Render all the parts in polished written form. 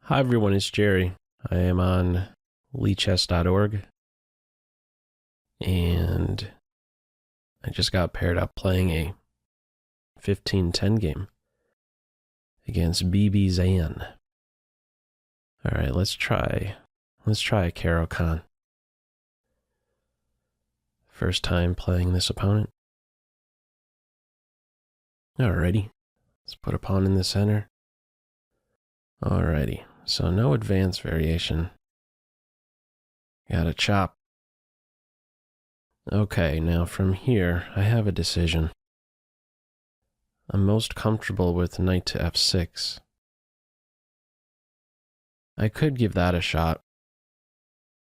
Hi everyone, it's Jerry. I am on leechess.org and I just got paired up playing a 15-10 game against BB Alright, let's try Caro Kann. First time playing this opponent. Alrighty, let's put a pawn in the center. Alrighty, so no advanced variation. Gotta chop. Okay, now from here, I have a decision. I'm most comfortable with knight to f6. I could give that a shot.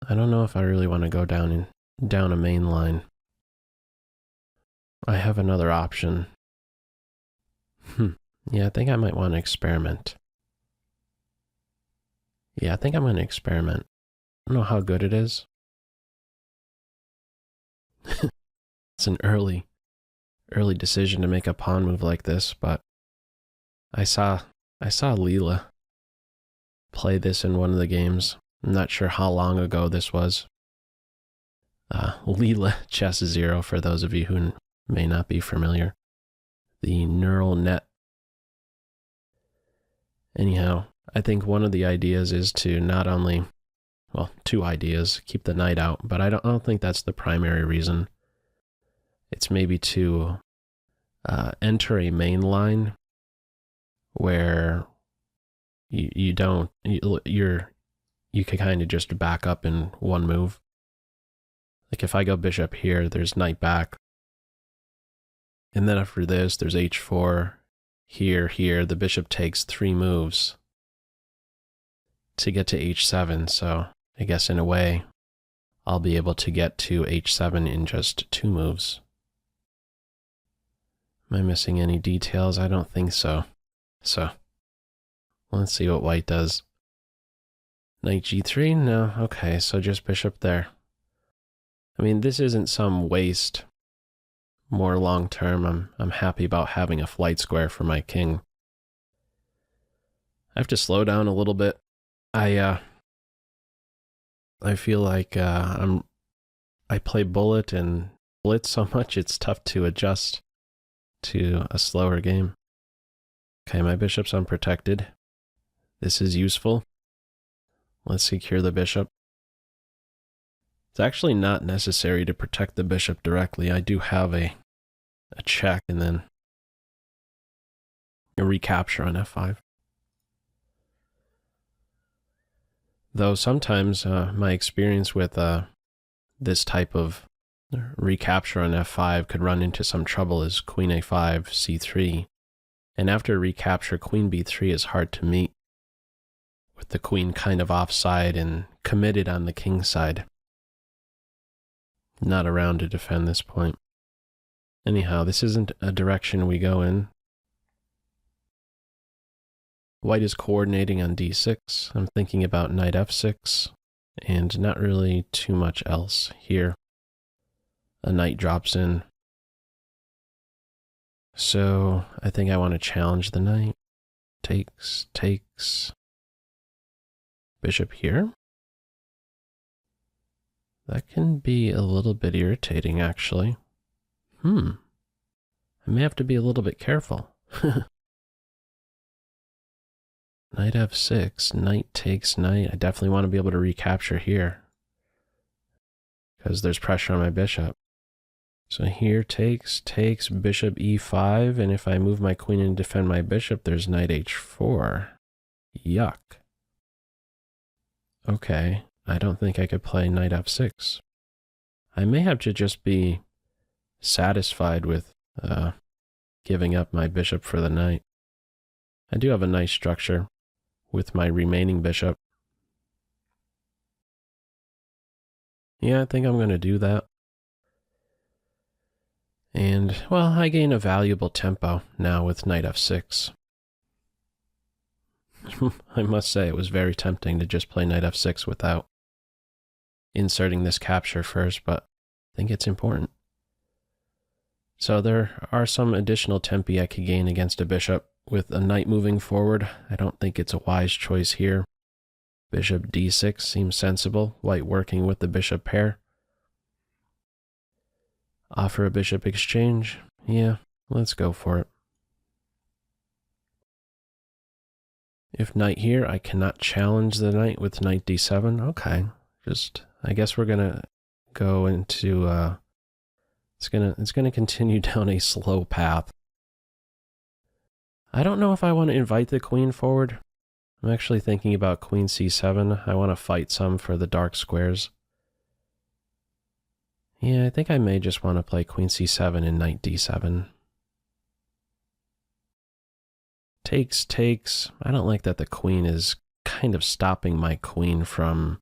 I don't know if I really want to go down a main line. I have another option. Yeah, I think I might want to experiment. Yeah, I think I'm going to experiment. I don't know how good it is. It's an early decision to make a pawn move like this, but I saw Leela play this in one of the games. I'm not sure how long ago this was. Leela Chess Zero, for those of you who may not be familiar. The neural net. Anyhow, I think one of the ideas is to not only, well, two ideas, keep the knight out, but I don't think that's the primary reason. It's maybe to enter a main line where you can kind of just back up in one move. Like if I go bishop here, there's knight back. And then after this, there's h4, here, the bishop takes 3 moves to get to h7, so I guess in a way, I'll be able to get to h7 in just 2 moves. Am I missing any details? I don't think so. So, let's see what white does. Knight g3? No, okay, so just bishop there. I mean, this isn't some waste. More long term, I'm happy about having a flight square for my king. I have to slow down a little bit. I feel like I play bullet and blitz so much it's tough to adjust to a slower game. Okay, my bishop's unprotected. This is useful. Let's secure the bishop. It's actually not necessary to protect the bishop directly. I do have a check and then a recapture on f5. Though sometimes my experience with this type of recapture on f5 could run into some trouble as queen a5, c3. And after recapture, queen b3 is hard to meet, with the queen kind of offside and committed on the king side. Not around to defend this point. Anyhow, this isn't a direction we go in. White is coordinating on d6. I'm thinking about knight f6, and not really too much else here. A knight drops in. So I think I want to challenge the knight. Takes. Bishop here. That can be a little bit irritating, actually. I may have to be a little bit careful. Knight f6, knight takes knight. I definitely want to be able to recapture here, because there's pressure on my bishop. So here takes, bishop e5, and if I move my queen and defend my bishop, there's knight h4. Yuck. Okay, I don't think I could play knight f6. I may have to just be satisfied with giving up my bishop for the knight. I do have a nice structure with my remaining bishop. Yeah, I think I'm going to do that. And, well, I gain a valuable tempo now with knight f6. I must say it was very tempting to just play knight f6 without inserting this capture first, but I think it's important. So there are some additional tempi I could gain against a bishop. With a knight moving forward, I don't think it's a wise choice here. Bishop d6 seems sensible, white working with the bishop pair. Offer a bishop exchange. Yeah, let's go for it. If knight here, I cannot challenge the knight with knight d7. Okay, I guess we're gonna go into it's gonna continue down a slow path. I don't know if I want to invite the queen forward. I'm actually thinking about queen c7. I want to fight some for the dark squares. Yeah, I think I may just want to play queen c7 and knight d7. Takes. I don't like that the queen is kind of stopping my queen from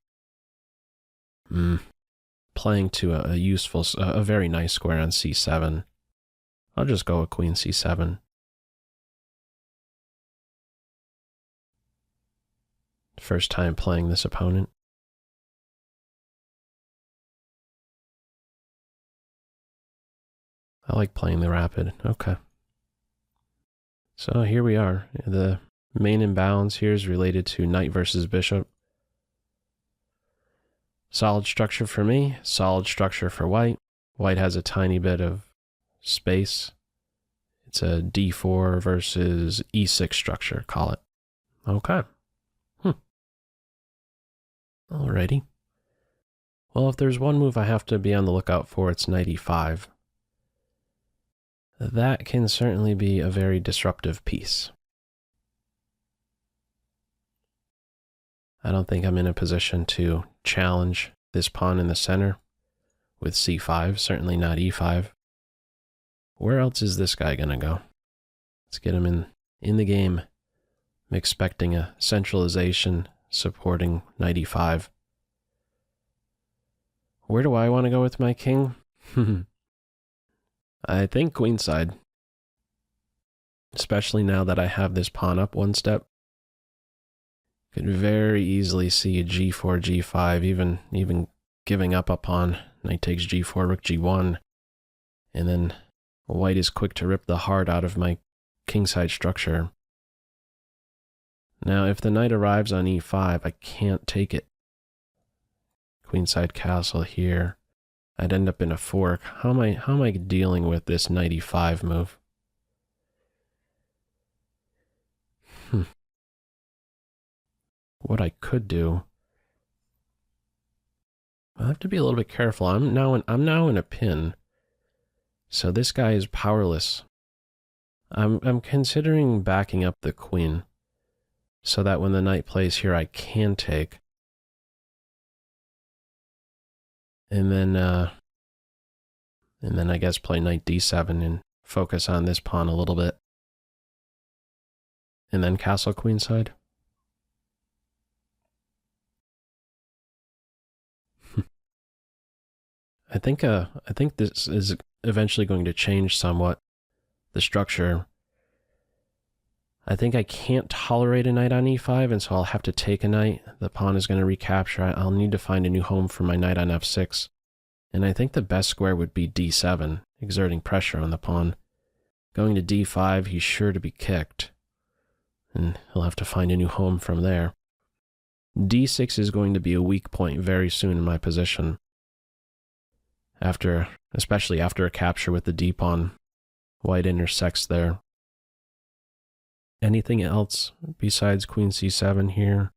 playing to a useful, a very nice square on c7. I'll just go with queen c7. First time playing this opponent. I like playing the rapid. Okay. So here we are. The main imbalance here is related to knight versus bishop. Solid structure for me, solid structure for white. White has a tiny bit of space. It's a d4 versus e6 structure, call it. Okay. Alrighty. Well, if there's one move I have to be on the lookout for, it's knight e5. That can certainly be a very disruptive piece. I don't think I'm in a position to challenge this pawn in the center with c5, certainly not e5. Where else is this guy gonna go? Let's get him in the game. I'm expecting a centralization supporting knight e5. Where do I want to go with my king? I think queenside. Especially now that I have this pawn up one step. Could very easily see a g4, g5, even giving up a pawn. Knight takes g4, rook g1. And then white is quick to rip the heart out of my kingside structure. Now, if the knight arrives on e5, I can't take it. Queenside castle here. I'd end up in a fork. How am I dealing with this knight e5 move? What I could do, I have to be a little bit careful. I'm now in a pin, so this guy is powerless. I'm considering backing up the queen, so that when the knight plays here, I can take. And then I guess play knight d7 and focus on this pawn a little bit. And then castle queenside. I think this is eventually going to change somewhat the structure. I think I can't tolerate a knight on e5, and so I'll have to take a knight. The pawn is going to recapture. I'll need to find a new home for my knight on f6. And I think the best square would be d7, exerting pressure on the pawn. Going to d5, he's sure to be kicked. And he'll have to find a new home from there. d6 is going to be a weak point very soon in my position. Especially after a capture with the d-pawn. White intersects there. Anything else besides queen c7 here?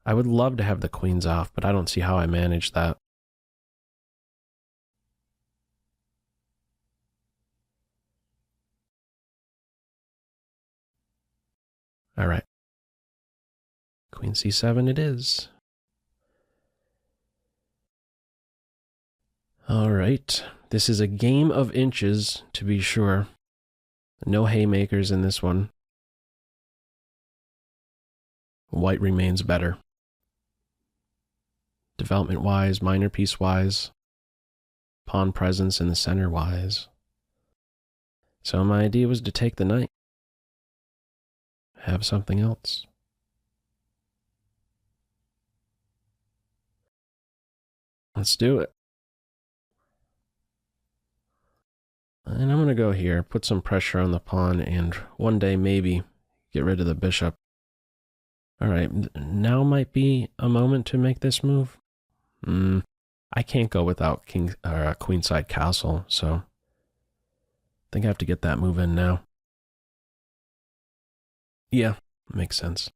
I would love to have the queens off, but I don't see how I manage that. All right. Queen c7 it is. All right. This is a game of inches, to be sure. No haymakers in this one. White remains better. Development-wise, minor piece-wise, pawn presence in the center-wise. So my idea was to take the knight. Have something else. Let's do it. And I'm going to go here, put some pressure on the pawn, and one day maybe get rid of the bishop. All right, now might be a moment to make this move. I can't go without king or queenside castle, so I think I have to get that move in now. Yeah, makes sense.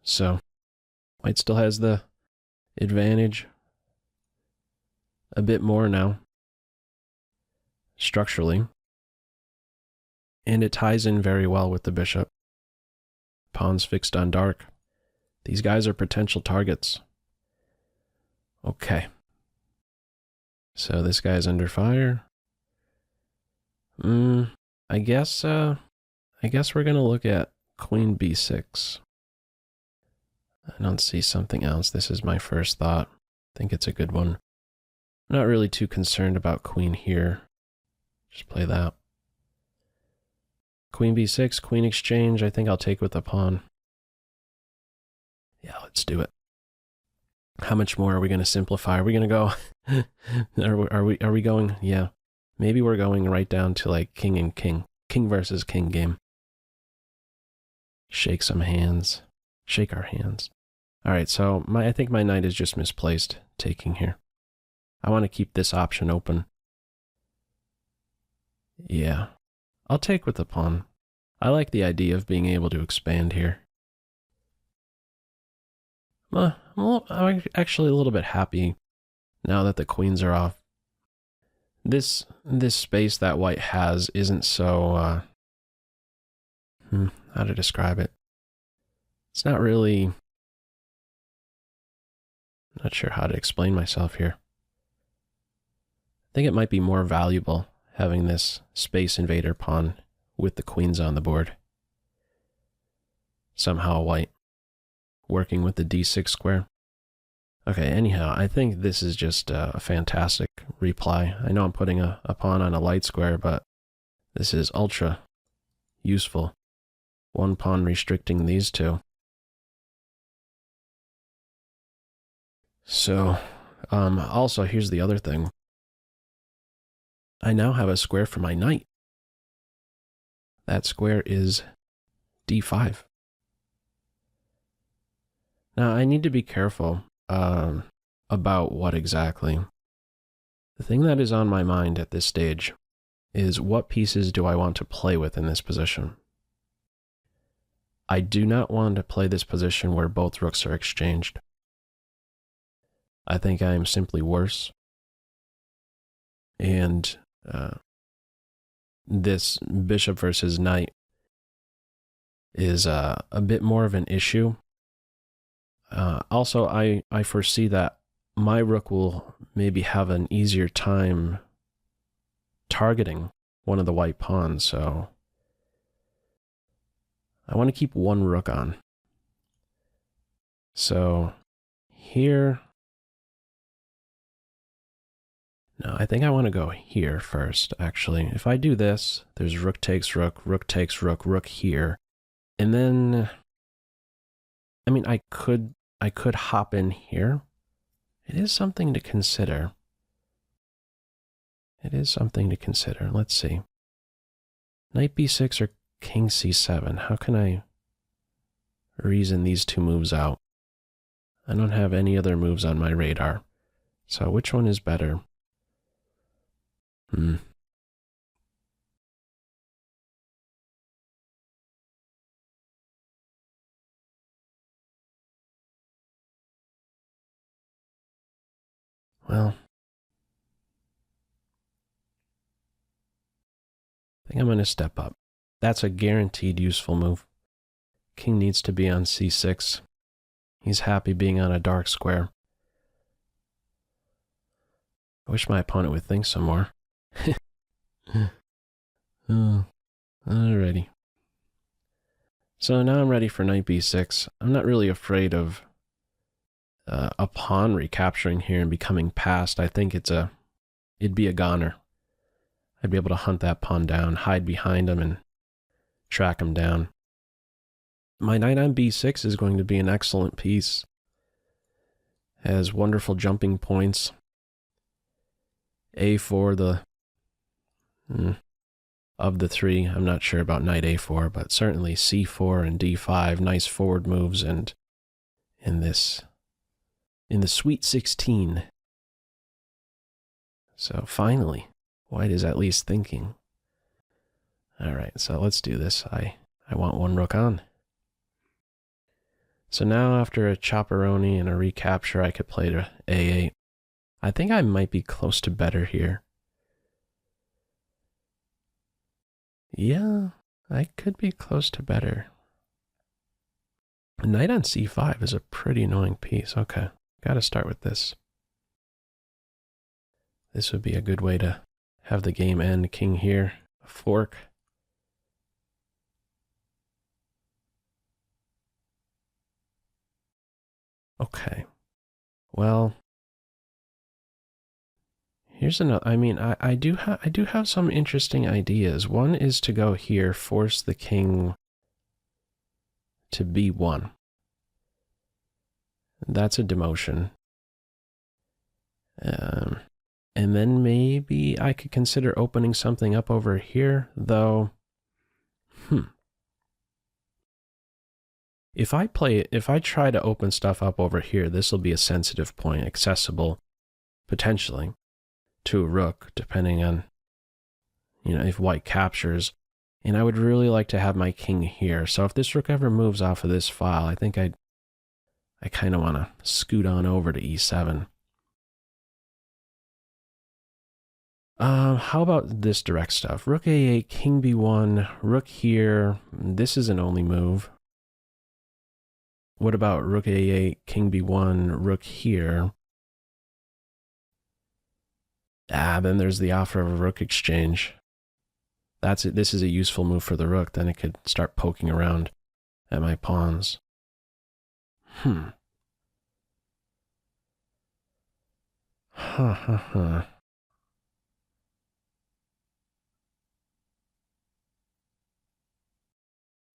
So, white still has the advantage a bit more now, structurally. And it ties in very well with the bishop. Pawn's fixed on dark. These guys are potential targets. Okay. So this guy's under fire. I guess we're gonna look at queen b6. I don't see something else. This is my first thought. I think it's a good one. I'm not really too concerned about queen here. Just play that. Queen b6, queen exchange. I think I'll take with the pawn. Yeah, let's do it. How much more are we going to simplify? Are we going to go? are we going? Yeah, maybe we're going right down to like king and king versus king game. Shake some hands. Shake our hands. All right, so I think my knight is just misplaced taking here. I want to keep this option open. Yeah, I'll take with the pawn. I like the idea of being able to expand here. I'm actually a little bit happy now that the queens are off. This space that white has isn't so, how to describe it? It's not really, I'm not sure how to explain myself here. I think it might be more valuable having this space invader pawn with the queens on the board. Somehow white working with the d6 square. Okay, anyhow, I think this is just a fantastic reply. I know I'm putting a pawn on a light square, but this is ultra useful. One pawn restricting these two. So, also, here's the other thing. I now have a square for my knight. That square is d5. Now, I need to be careful about what exactly. The thing that is on my mind at this stage is what pieces do I want to play with in this position? I do not want to play this position where both rooks are exchanged. I think I am simply worse. And this bishop versus knight is a bit more of an issue. Also, I foresee that my rook will maybe have an easier time targeting one of the white pawns, so I want to keep one rook on. So here, no, I think I want to go here first, actually. If I do this, there's rook takes rook, rook takes rook, rook here, and then, I mean, I could hop in here. It is something to consider. It is something to consider. Let's see. Knight b6 or king c7. How can I reason these two moves out? I don't have any other moves on my radar. So which one is better? Well, I think I'm going to step up. That's a guaranteed useful move. King needs to be on c6. He's happy being on a dark square. I wish my opponent would think some more. Oh, alrighty. So now I'm ready for knight b6. I'm not really afraid of a pawn recapturing here and becoming passed. I think it'd be a goner. I'd be able to hunt that pawn down, hide behind him, and track him down. My knight on b6 is going to be an excellent piece. Has wonderful jumping points. a4, of the three. I'm not sure about knight a4, but certainly c4 and d5, nice forward moves, and in the Sweet 16. So finally, white is at least thinking. All right, so let's do this. I want one rook on. So now after a chopperoni and a recapture, I could play to a8. I think I might be close to better here. Yeah, I could be close to better. Knight on c5 is a pretty annoying piece. Okay, got to start with this. This would be a good way to have the game end. King here, a fork. Okay, well, here's another. I mean, I do have some interesting ideas. One is to go here, force the king to b1. That's a demotion. And then maybe I could consider opening something up over here, though. If I try to open stuff up over here, this will be a sensitive point, accessible, potentially, to a rook, depending on, if white captures. And I would really like to have my king here. So if this rook ever moves off of this file, I think I kind of want to scoot on over to e7. How about this direct stuff? Rook a8, king b1, rook here. This is an only move. What about rook a8, king b1, rook here? Then there's the offer of a rook exchange. That's it. This is a useful move for the rook. Then it could start poking around at my pawns.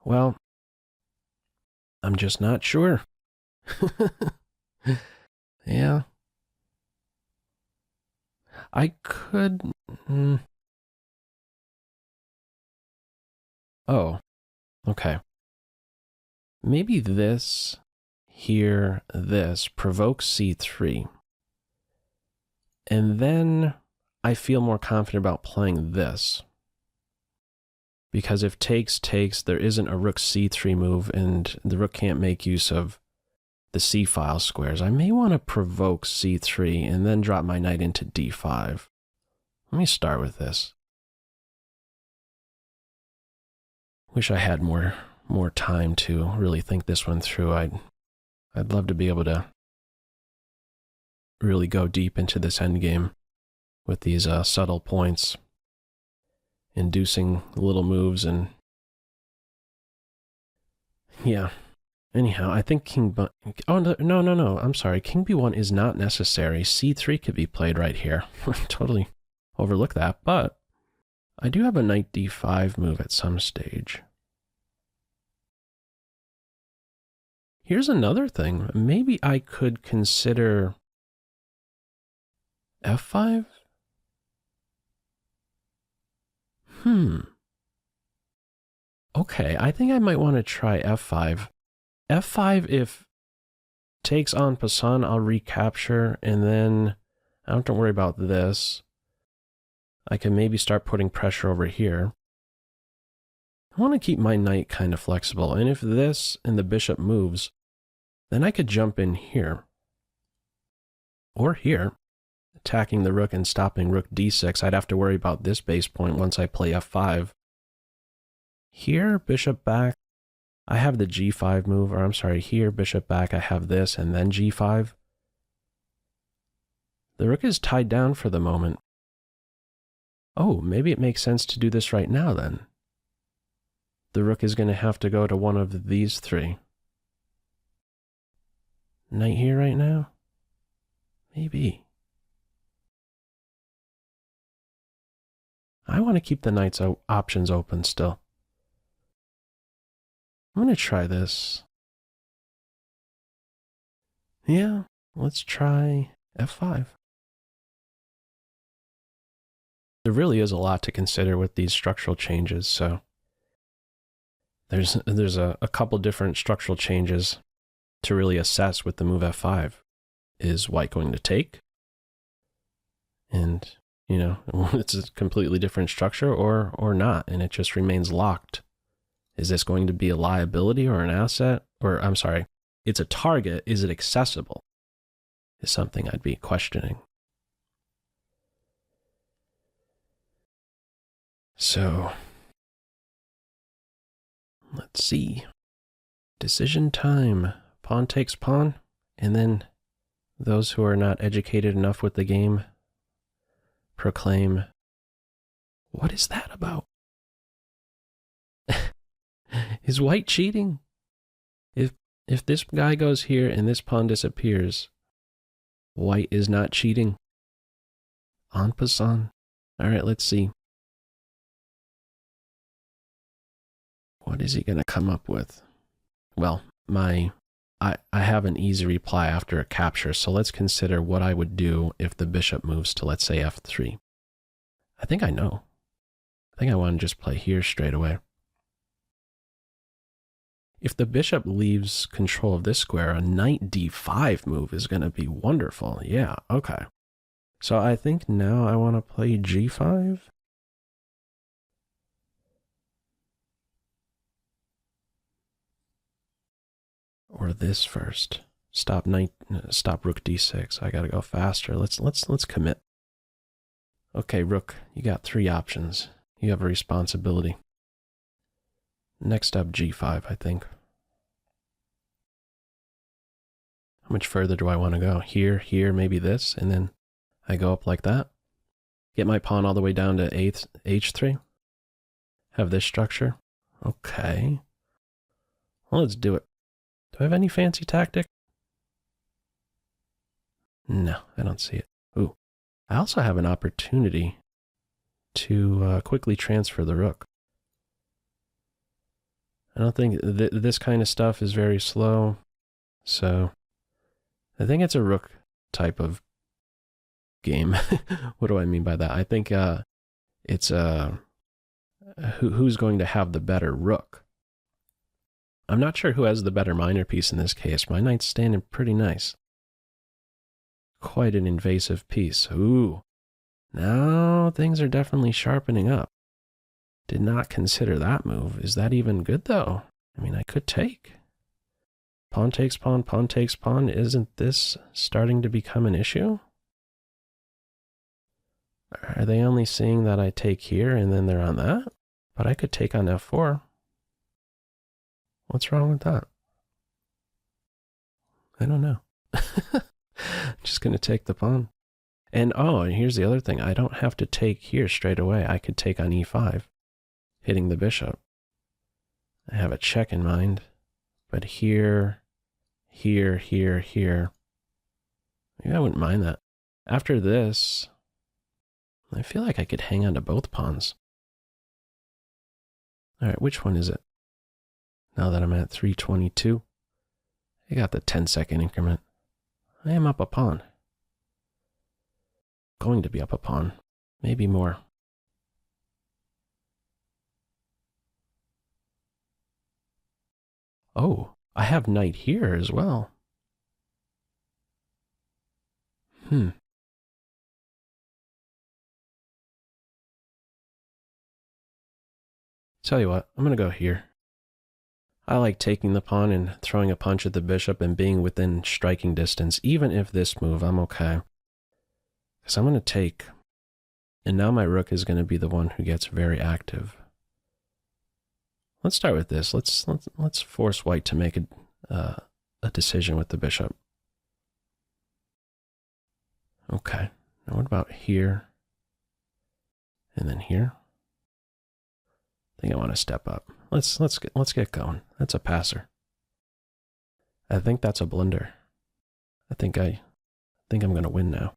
Well, I'm just not sure. Yeah. I could... Oh, okay. Maybe this, here, this provokes c3. And then I feel more confident about playing this. Because if takes, there isn't a rook c3 move, and the rook can't make use of the c-file squares. I may want to provoke c3 and then drop my knight into d5. Let me start with this. Wish I had more time to really think this one through. I'd love to be able to really go deep into this endgame with these subtle points, inducing little moves, and yeah. Anyhow, I think king b... Oh, no. I'm sorry. King b1 is not necessary. c3 could be played right here. Totally overlook that, but I do have a knight d5 move at some stage. Here's another thing. Maybe I could consider f5? Okay, I think I might want to try f5. f5, if takes en passant, I'll recapture, and then I don't have to worry about this. I can maybe start putting pressure over here. I want to keep my knight kind of flexible, and if this and the bishop moves, then I could jump in here. Or here, attacking the rook and stopping rook d6. I'd have to worry about this base point once I play f5. Here, bishop back, I have the g5 move, or I'm sorry, here, bishop back, I have this, and then g5. The rook is tied down for the moment. Oh, maybe it makes sense to do this right now then. The rook is going to have to go to one of these three. Knight here right now? Maybe. I want to keep the knight's options open still. I'm going to try this. Yeah, let's try f5. there really is a lot to consider with these structural changes. So there's a couple different structural changes to really assess with the move f5. Is white going to take? And, you know, it's a completely different structure or not, and it just remains locked. Is this going to be a liability or an asset? Or, I'm sorry, it's a target. Is it accessible? Is something I'd be questioning. So, let's see. Decision time. Pawn takes pawn, and then those who are not educated enough with the game proclaim, what is that about? Is white cheating? If this guy goes here and this pawn disappears, white is not cheating. En passant. All right, let's see. What is he going to come up with? Well, I have an easy reply after a capture, so let's consider what I would do if the bishop moves to, let's say, f3. I think I know. I think I want to just play here straight away. If the bishop leaves control of this square, a knight d5 move is going to be wonderful. Yeah, okay. So I think now I want to play g5. Or this first. Stop rook d6. I gotta go faster. Let's commit. Okay, rook, you got 3 options. You have a responsibility. Next up, g5, I think. How much further do I want to go? Here, maybe this, and then I go up like that. Get my pawn all the way down to h3. Have this structure. Okay. Well, let's do it. Do I have any fancy tactic? No, I don't see it. Ooh, I also have an opportunity to quickly transfer the rook. I don't think this kind of stuff is very slow, so I think it's a rook type of game. What do I mean by that? I think it's who's going to have the better rook. I'm not sure who has the better minor piece in this case. My knight's standing pretty nice. Quite an invasive piece. Ooh. Now things are definitely sharpening up. Did not consider that move. Is that even good though? I mean, I could take. Pawn takes pawn, pawn takes pawn. Isn't this starting to become an issue? Are they only seeing that I take here and then they're on that? But I could take on f4. What's wrong with that? I don't know. Just going to take the pawn. And oh, and here's the other thing. I don't have to take here straight away. I could take on e5, hitting the bishop. I have a check in mind. But here, here. Maybe I wouldn't mind that. After this, I feel like I could hang on to both pawns. All right, which one is it? Now that I'm at 322, I got the 10-second increment. I am up a pawn. Going to be up a pawn. Maybe more. Oh, I have knight here as well. Tell you what, I'm going to go here. I like taking the pawn and throwing a punch at the bishop and being within striking distance. Even if this move, I'm okay. Because I'm going to take. And now my rook is going to be the one who gets very active. Let's start with this. Let's force white to make a decision with the bishop. Okay. Now what about here? And then here? I think I want to step up. Let's get going. That's a passer. I think that's a blunder. I think I'm going to win now.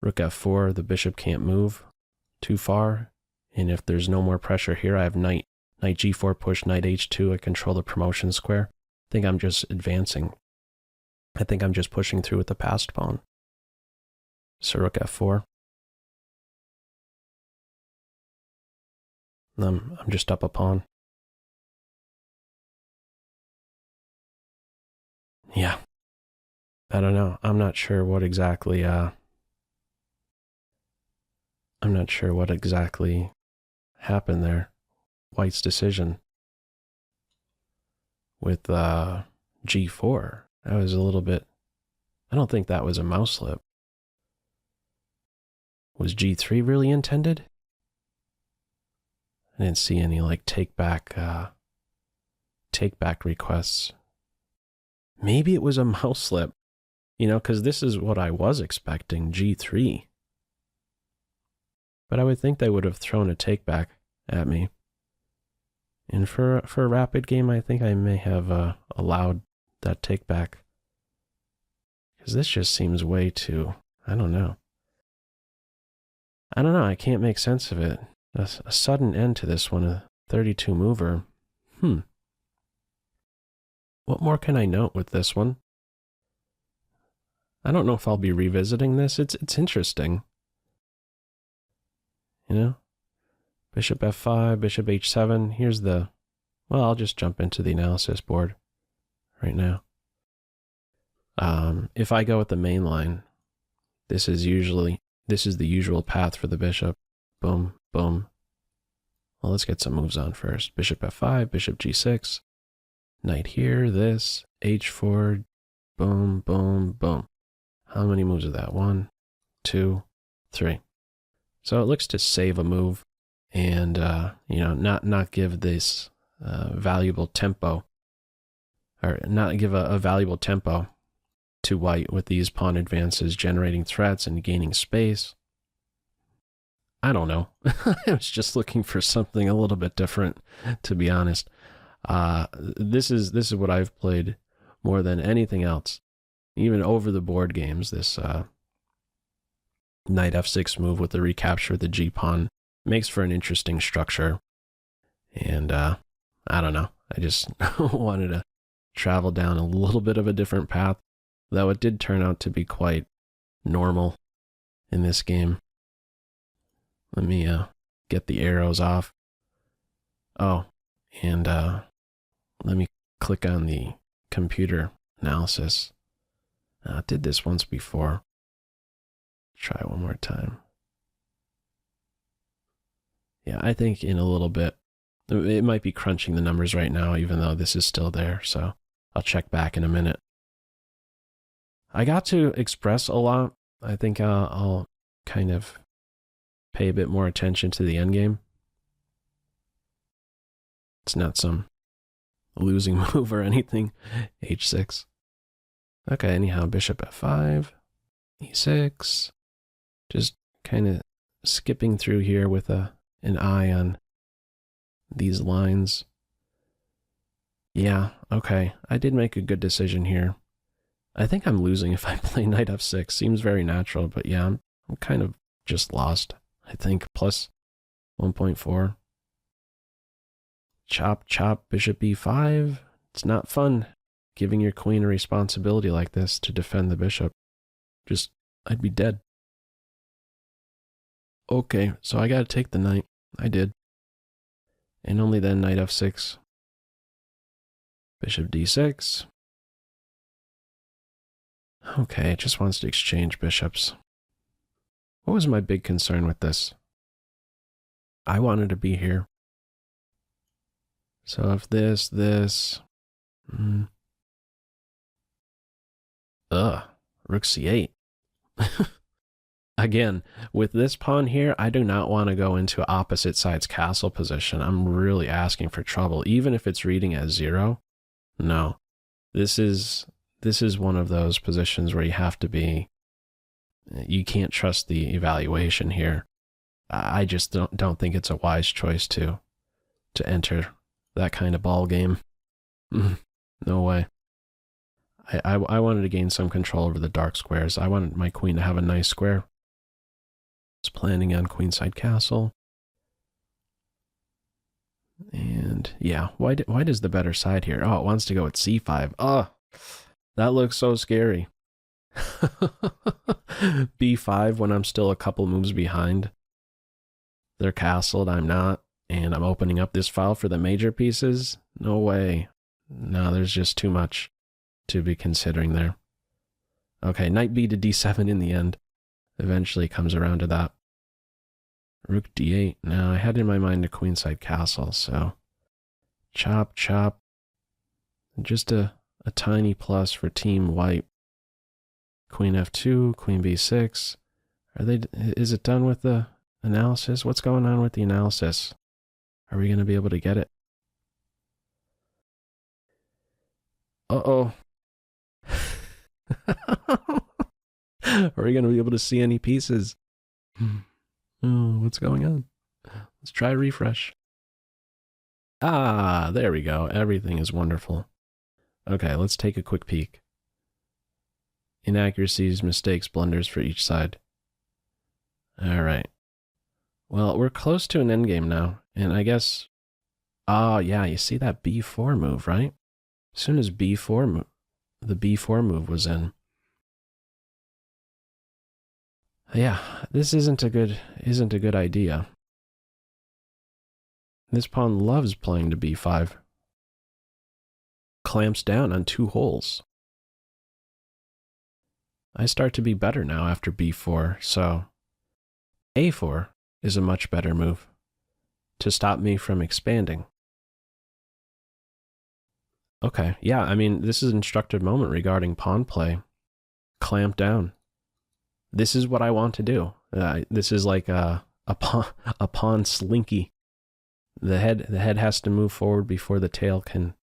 Rook f4, the bishop can't move too far. And if there's no more pressure here, I have knight g4 push, knight h2, I control the promotion square. I think I'm just advancing. I think I'm just pushing through with the passed pawn. So rook f4. I'm just up a pawn. Yeah. I don't know. I'm not sure what exactly happened there. White's decision with G4. That was a little bit, I don't think that was a mouse slip. Was G3 really intended? I didn't see any like take back requests. Maybe it was a mouse slip, you know, because this is what I was expecting, G3. But I would think they would have thrown a take back at me. And for a rapid game, I think I may have allowed that take back. Because this just seems way too, I don't know. I can't make sense of it. A sudden end to this one, a 32 mover. What more can I note with this one? I don't know if I'll be revisiting this. It's interesting. You know? Bishop F5, Bishop H7. Here's the... Well, I'll just jump into the analysis board right now. If I go with the main line, this is the usual path for the bishop. Boom, boom. Well, let's get some moves on first. Bishop F5, Bishop G6. Knight here, this, H4, boom, boom, boom. How many moves is that? 1, 2, 3. So it looks to save a move and, you know, not give this valuable tempo, or not give a valuable tempo to white with these pawn advances, generating threats and gaining space. I don't know. I was just looking for something a little bit different, to be honest. This is what I've played more than anything else. Even over the board games, this knight f6 move with the recapture of the g pawn makes for an interesting structure. And I don't know. I just wanted to travel down a little bit of a different path, though it did turn out to be quite normal in this game. Let me get the arrows off. Oh, and let me click on the computer analysis. I did this once before. Try one more time. Yeah, I think in a little bit, it might be crunching the numbers right now, even though this is still there. So I'll check back in a minute. I got to express a lot. I think I'll kind of pay a bit more attention to the endgame. It's not some losing move or anything. H6. Okay, anyhow, Bishop F5, E6. Just kind of skipping through here with an eye on these lines. Yeah, okay. I did make a good decision here. I think I'm losing if I play knight f6. Seems very natural, but yeah, I'm kind of just lost. I think plus 1.4. Chop, chop, bishop e5. It's not fun giving your queen a responsibility like this to defend the bishop. Just, I'd be dead. Okay, so I gotta take the knight. I did. And only then knight f6. Bishop d6. Okay, it just wants to exchange bishops. What was my big concern with this? I wanted to be here. So if this... Rook c8. Again, with this pawn here, I do not want to go into opposite side's castle position. I'm really asking for trouble, even if it's reading as 0. No, this is one of those positions where you have to be. You can't trust the evaluation here. I just don't think it's a wise choice to enter that kind of ball game. No way. I wanted to gain some control over the dark squares. I wanted my queen to have a nice square. I was planning on queenside castle. And yeah, why does the better side here? Oh, it wants to go with c5. Oh, that looks so scary. b5 when I'm still a couple moves behind. They're castled, I'm not. And I'm opening up this file for the major pieces. No way. No, there's just too much to be considering there. Okay, knight b to d7 in the end. Eventually comes around to that. Rook d8. Now, I had in my mind a queenside castle, so chop, chop. Just a tiny plus for team white. Queen f2, queen b6. Is it done with the analysis? What's going on with the analysis? Are we going to be able to get it? Uh-oh. Are we going to be able to see any pieces? Oh, what's going on? Let's try refresh. Ah, there we go. Everything is wonderful. Okay, let's take a quick peek. Inaccuracies, mistakes, blunders for each side. All right. Well, we're close to an endgame now, and I guess... Oh, yeah, you see that b4 move, right? As soon as the b4 move was in. Yeah, this isn't a good idea. This pawn loves playing to b5. Clamps down on 2 holes. I start to be better now after b4, so a4 is a much better move to stop me from expanding. Okay, yeah, I mean, this is an instructive moment regarding pawn play. Clamp down. This is what I want to do. This is like a pawn slinky. The head has to move forward before the tail can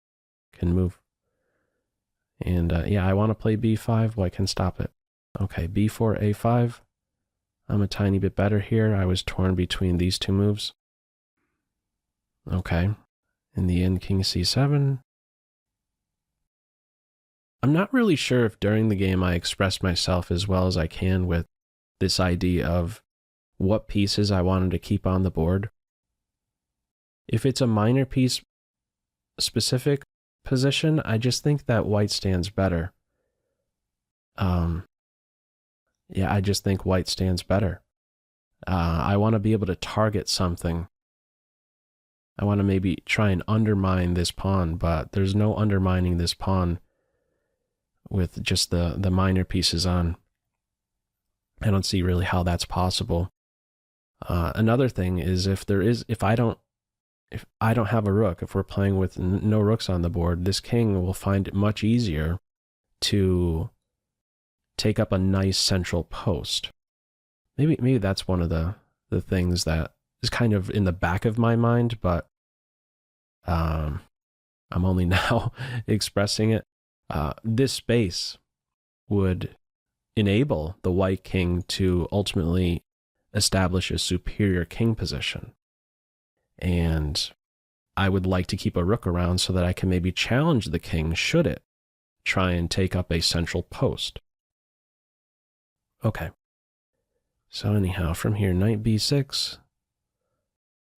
move. And yeah, I want to play b5. Well, I can stop it. Okay, b4, a5. I'm a tiny bit better here. I was torn between these two moves. Okay. In the end, king c7. I'm not really sure if during the game I expressed myself as well as I can with this idea of what pieces I wanted to keep on the board. If it's a minor piece specific position, I just think that white stands better. Yeah, I just think white stands better. I want to be able to target something. I want to maybe try and undermine this pawn, but there's no undermining this pawn with just the minor pieces on. I don't see really how that's possible. Another thing is if I don't have a rook, if we're playing with no rooks on the board, this king will find it much easier to take up a nice central post. Maybe that's one of the things that is kind of in the back of my mind, but I'm only now expressing it. This space would enable the white king to ultimately establish a superior king position. And I would like to keep a rook around so that I can maybe challenge the king should it try and take up a central post. Okay. So anyhow, from here, knight b6.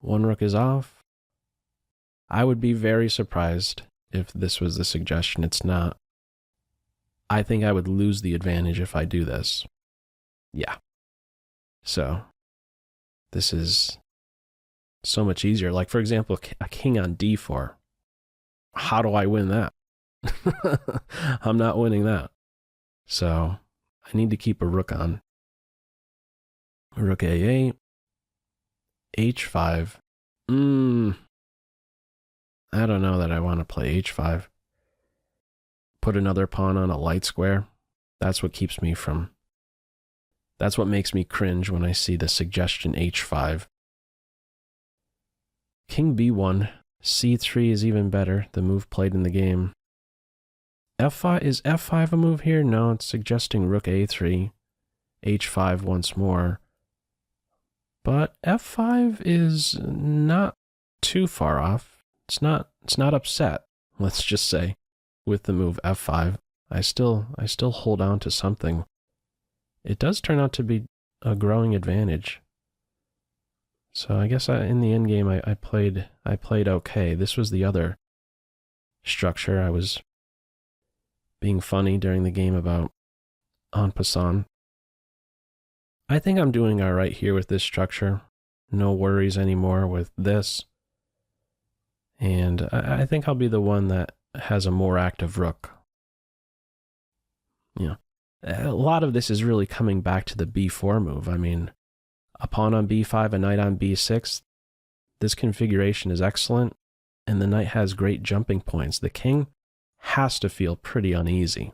One rook is off. I would be very surprised if this was the suggestion. It's not. I think I would lose the advantage if I do this. Yeah. So this is so much easier. Like, for example, a king on d4. How do I win that? I'm not winning that. So I need to keep a rook on. Rook a8. h5. I don't know that I want to play h5. Put another pawn on a light square. That's what keeps me from... That's what makes me cringe when I see the suggestion h5. King b1. c3 is even better, the move played in the game. f5, is f5 a move here? No, it's suggesting rook a3. h5 once more. But f5 is not too far off. It's not upset, let's just say, with the move f5. I still hold on to something. It does turn out to be a growing advantage. So I guess in the endgame I played okay. This was the other structure. I was being funny during the game about en passant. I think I'm doing all right here with this structure. No worries anymore with this. And I think I'll be the one that has a more active rook. You know, a lot of this is really coming back to the b4 move. I mean, a pawn on b5, a knight on b6, this configuration is excellent, and the knight has great jumping points. The king has to feel pretty uneasy.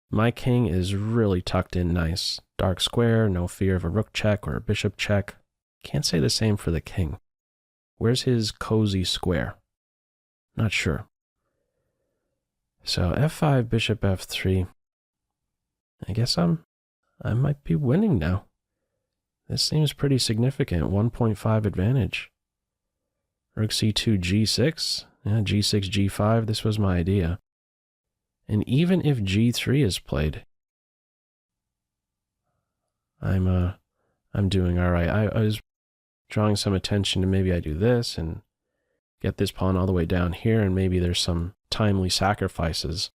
My king is really tucked in nice. Dark square, no fear of a rook check or a bishop check. Can't say the same for the king. Where's his cozy square? Not sure. So f5, bishop f3. I guess I might be winning now. This seems pretty significant. 1.5 advantage. Rook c2 g6. Yeah, g6 g5. This was my idea. And even if g3 is played, I'm doing all right. I was drawing some attention to maybe I do this and get this pawn all the way down here, and maybe there's some timely sacrifices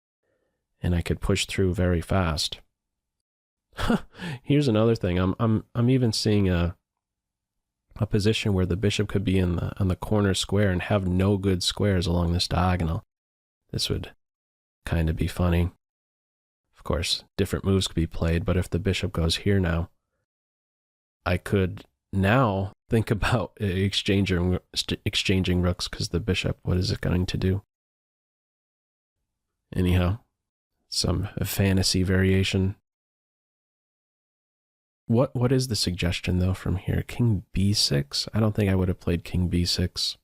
and I could push through very fast. Here's another thing. I'm even seeing a position where the bishop could be on the corner square and have no good squares along this diagonal. This would kind of be funny. Of course, different moves could be played, but if the bishop goes here now, I could now think about exchanging rooks, because the bishop, what is it going to do? Anyhow, some fantasy variation. What is the suggestion though from here? King b6? I don't think I would have played king b6.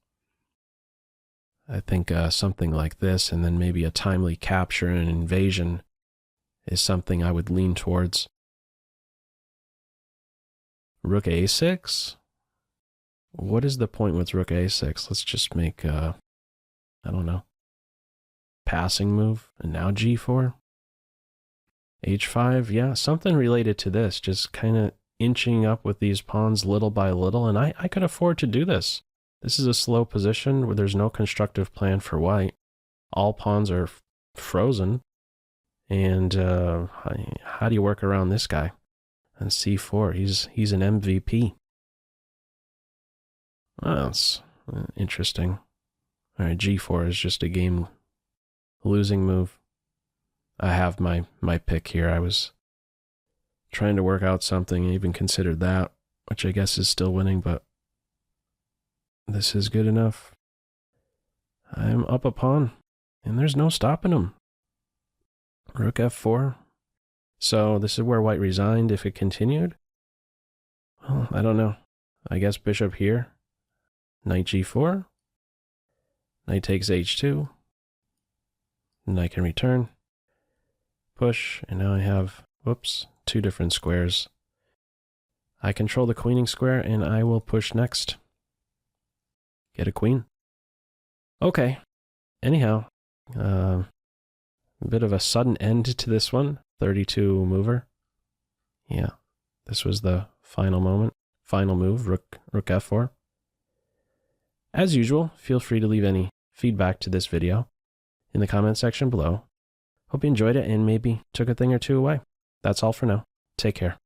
I think something like this, and then maybe a timely capture and an invasion is something I would lean towards. Rook a6? What is the point with rook a6? Let's just make, I don't know, passing move, and now g4? h5, yeah, something related to this, just kind of inching up with these pawns little by little, and I could afford to do this. This is a slow position where there's no constructive plan for white. All pawns are frozen, and how do you work around this guy? And c4, he's an MVP. Well, that's interesting. All right, g4 is just a game losing move. I have my pick here. I was trying to work out something, and even considered that, which I guess is still winning, but this is good enough. I'm up a pawn, and there's no stopping him. Rook f4. So this is where white resigned if it continued? Well, I don't know. I guess bishop here. Knight g4. Knight takes h2. Knight can return. Push, and now I have, whoops, two different squares. I control the queening square, and I will push next. Get a queen. Okay. Anyhow, a bit of a sudden end to this one. 32 mover. Yeah, this was the final moment. Final move, rook f4. As usual, feel free to leave any feedback to this video in the comment section below. Hope you enjoyed it and maybe took a thing or two away. That's all for now. Take care.